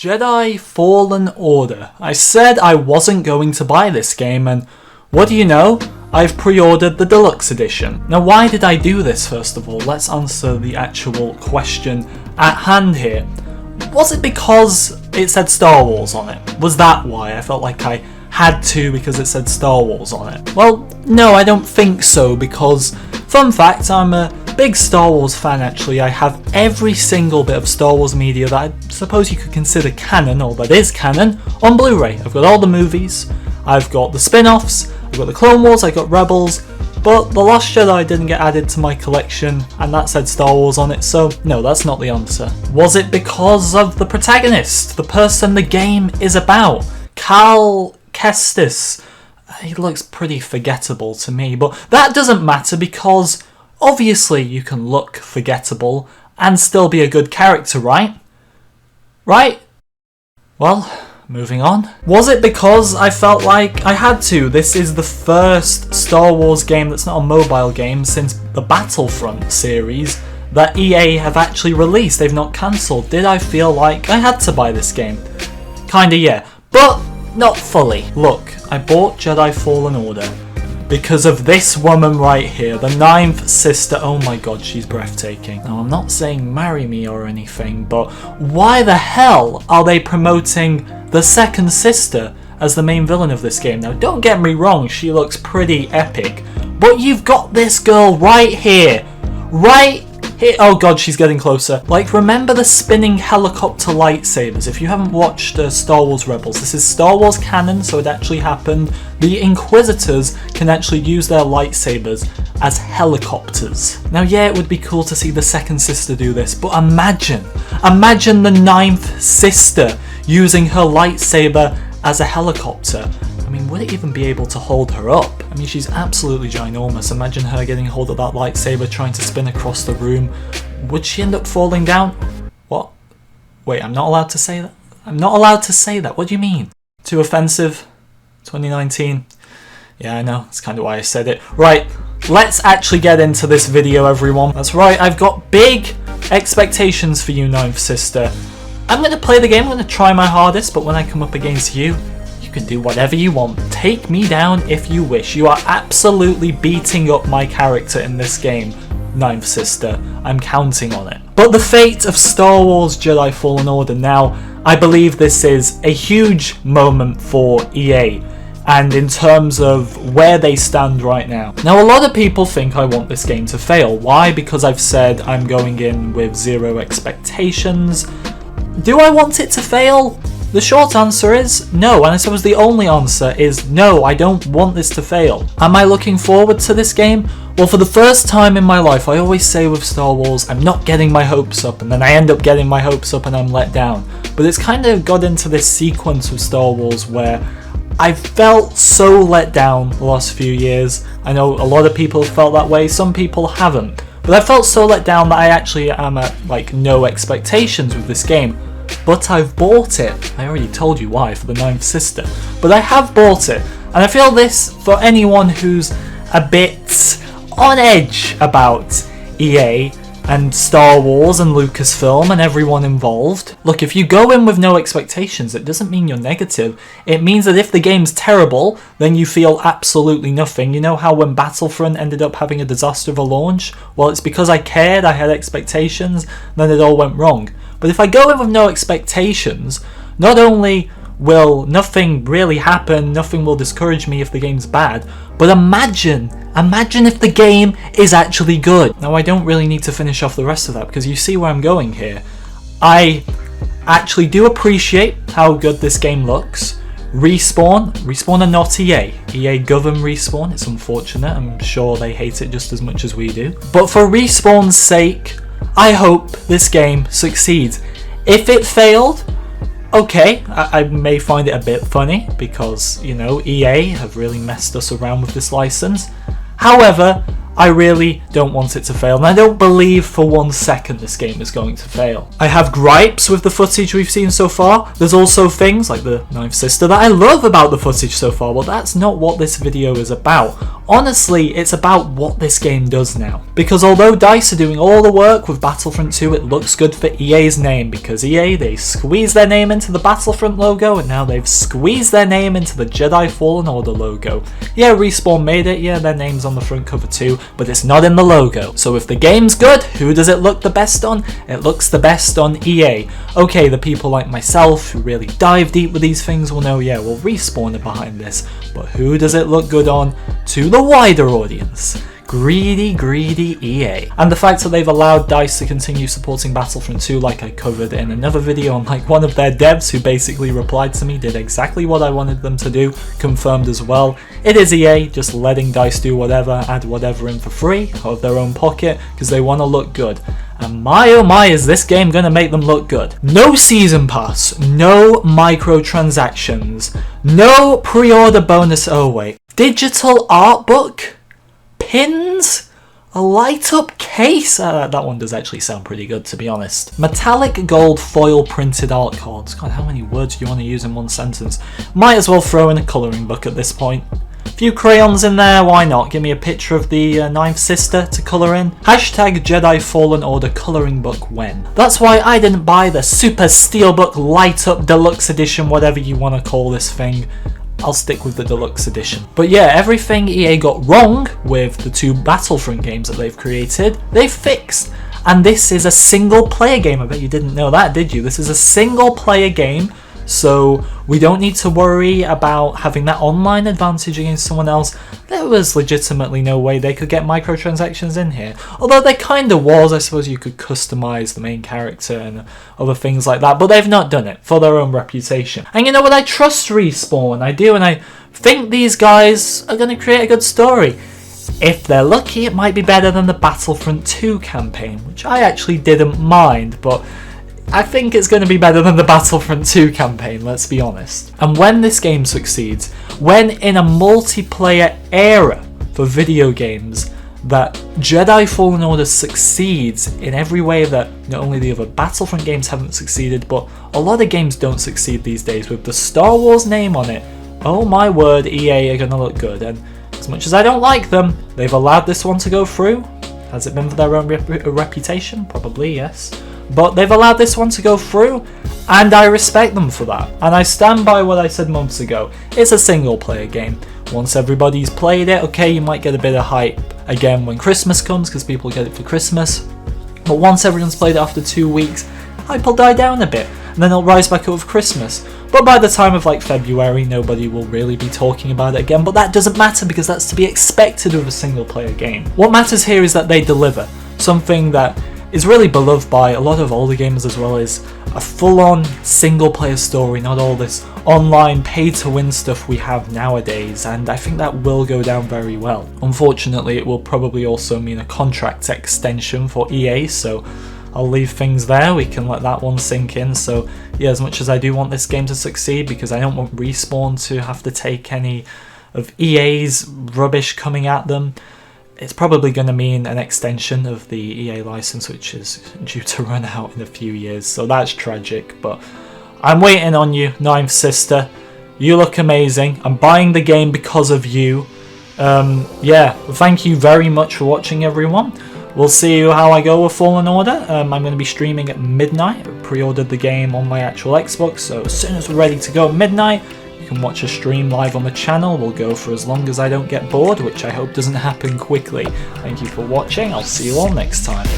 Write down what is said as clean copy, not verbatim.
Jedi Fallen Order. I said I wasn't going to buy this game, and what do you know? I've pre-ordered the deluxe edition. Now, why did I do this first of all? Let's answer the actual question at hand here. Was it because it said Star Wars on it? Was that why? I felt like I had to because it said Star Wars on it. Well, no, I don't think so, because, fun fact, I'm a big Star Wars fan actually. I have every single bit of Star Wars media that I suppose you could consider canon, or that is canon, on Blu-ray. I've got all the movies, I've got the spin-offs, I've got the Clone Wars, I've got Rebels, but The Last Jedi didn't get added to my collection, and that said Star Wars on it, so no, that's not the answer. Was it because of the protagonist, the person the game is about? Cal Kestis. He looks pretty forgettable to me, but that doesn't matter because obviously you can look forgettable and still be a good character, right? Right? Well, moving on. Was it because I felt like I had to? This is the first Star Wars game that's not a mobile game since the Battlefront series that EA have actually released. They've not cancelled. Did I feel like I had to buy this game? Kinda, yeah. But not fully. Look, I bought Jedi Fallen Order because of this woman right here, the ninth sister. Oh my god, she's breathtaking. Now, I'm not saying marry me or anything, but why the hell are they promoting the second sister as the main villain of this game? Now, don't get me wrong, she looks pretty epic, but you've got this girl right here. Right here. Oh god, she's getting closer. Like, remember the spinning helicopter lightsabers? If you haven't watched Star Wars Rebels, this is Star Wars canon, so it actually happened. The Inquisitors can actually use their lightsabers as helicopters. Now, yeah, it would be cool to see the second sister do this, but imagine the ninth sister using her lightsaber as a helicopter. I mean, would it even be able to hold her up? I mean, she's absolutely ginormous. Imagine her getting hold of that lightsaber, trying to spin across the room. Would she end up falling down? What? Wait, I'm not allowed to say that? I'm not allowed to say that. What do you mean? Too offensive? 2019? Yeah, I know. That's kind of why I said it. Right, let's actually get into this video, everyone. That's right, I've got big expectations for you, ninth sister. I'm going to play the game, I'm going to try my hardest, but when I come up against you, you can do whatever you want. Take me down if you wish. You are absolutely beating up my character in this game, ninth sister. I'm counting on it. But the fate of Star Wars Jedi Fallen Order now, I believe this is a huge moment for EA, and in terms of where they stand right now. Now, a lot of people think I want this game to fail. Why? Because I've said I'm going in with zero expectations. Do I want it to fail? The short answer is no, and I suppose the only answer is no, I don't want this to fail. Am I looking forward to this game? Well, for the first time in my life, I always say with Star Wars, I'm not getting my hopes up, and then I end up getting my hopes up and I'm let down. But it's kind of got into this sequence with Star Wars where I've felt so let down the last few years. I know a lot of people have felt that way, some people haven't. But I felt so let down that I actually am at like no expectations with this game. But I've bought it. I already told you why, for the ninth sister. But I have bought it. And I feel this for anyone who's a bit on edge about EA and Star Wars and Lucasfilm and everyone involved. Look, if you go in with no expectations, it doesn't mean you're negative. It means that if the game's terrible, then you feel absolutely nothing. You know how when Battlefront ended up having a disaster of a launch? Well, it's because I cared, I had expectations, then it all went wrong. But if I go in with no expectations, not only will nothing really happen, nothing will discourage me if the game's bad, but imagine if the game is actually good. Now, I don't really need to finish off the rest of that because you see where I'm going here. I actually do appreciate how good this game looks. Respawn are not EA. EA govern Respawn, it's unfortunate, I'm sure they hate it just as much as we do. But for Respawn's sake, I hope this game succeeds. If it failed, okay, I may find it a bit funny because, you know, EA have really messed us around with this license. However, I really don't want it to fail, and I don't believe for 1 second this game is going to fail. I have gripes with the footage we've seen so far. There's also things like the ninth sister that I love about the footage so far. Well, that's not what this video is about. Honestly, it's about what this game does now. Because although DICE are doing all the work with Battlefront 2, it looks good for EA's name, because EA, they squeezed their name into the Battlefront logo, and now they've squeezed their name into the Jedi Fallen Order logo. Yeah, Respawn made it, yeah, their name's on the front cover too, but it's not in the logo. So if the game's good, who does it look the best on? It looks the best on EA. Okay, the people like myself who really dive deep with these things will know, yeah, well, Respawn are behind this, but who does it look good on to the wider audience? Greedy, greedy EA. And the fact that they've allowed DICE to continue supporting Battlefront 2, like I covered in another video, and like one of their devs who basically replied to me did exactly what I wanted them to do, confirmed as well. It is EA just letting DICE do whatever, add whatever in for free, out of their own pocket, because they want to look good. And my oh my, is this game going to make them look good. No season pass, no microtransactions, no pre-order bonus, oh wait, digital art book? Pins? A light up case? That one does actually sound pretty good, to be honest. Metallic gold foil printed art cards. God, how many words do you want to use in one sentence? Might as well throw in a colouring book at this point. A few crayons in there, why not? Give me a picture of the Ninth Sister to colour in. Hashtag Jedi Fallen Order colouring book when. That's why I didn't buy the Super Steelbook Light Up Deluxe Edition, whatever you want to call this thing. I'll stick with the deluxe edition. But yeah, everything EA got wrong with the two Battlefront games that they've created, they've fixed. And this is a single player game. I bet you didn't know that, did you? This is a single player game, so we don't need to worry about having that online advantage against someone else. There was legitimately no way they could get microtransactions in here. Although there kind of was, I suppose you could customize the main character and other things like that, but they've not done it for their own reputation. And you know what, I trust Respawn, I do, and I think these guys are going to create a good story. If they're lucky, it might be better than the Battlefront 2 campaign, which I actually didn't mind, but I think it's going to be better than the Battlefront 2 campaign, let's be honest. And when this game succeeds, when in a multiplayer era for video games, that Jedi Fallen Order succeeds in every way that not only the other Battlefront games haven't succeeded, but a lot of games don't succeed these days with the Star Wars name on it, oh my word, EA are going to look good. And as much as I don't like them, they've allowed this one to go through. Has it been for their own reputation? Probably, yes. But they've allowed this one to go through, and I respect them for that. And I stand by what I said months ago. It's a single player game. Once everybody's played it, okay, you might get a bit of hype again when Christmas comes, because people get it for Christmas. But once everyone's played it after 2 weeks, hype will die down a bit, and then it'll rise back up with Christmas. But by the time of like February, nobody will really be talking about it again. But that doesn't matter, because that's to be expected with a single player game. What matters here is that they deliver something that is really beloved by a lot of older gamers as well, is a full-on single-player story, not all this online pay-to-win stuff we have nowadays, and I think that will go down very well. Unfortunately, it will probably also mean a contract extension for EA, so I'll leave things there, we can let that one sink in. So yeah, as much as I do want this game to succeed, because I don't want Respawn to have to take any of EA's rubbish coming at them, it's probably going to mean an extension of the EA license, which is due to run out in a few years, so that's tragic. But I'm waiting on you, Ninth Sister. You look amazing. I'm buying the game because of you. Yeah, thank you very much for watching, everyone. We'll see how I go with Fallen Order. I'm going to be streaming at midnight. I pre-ordered the game on my actual Xbox, so as soon as we're ready to go at midnight, you can watch a stream live on the channel. We'll go for as long as I don't get bored, which I hope doesn't happen quickly. Thank you for watching. I'll see you all next time.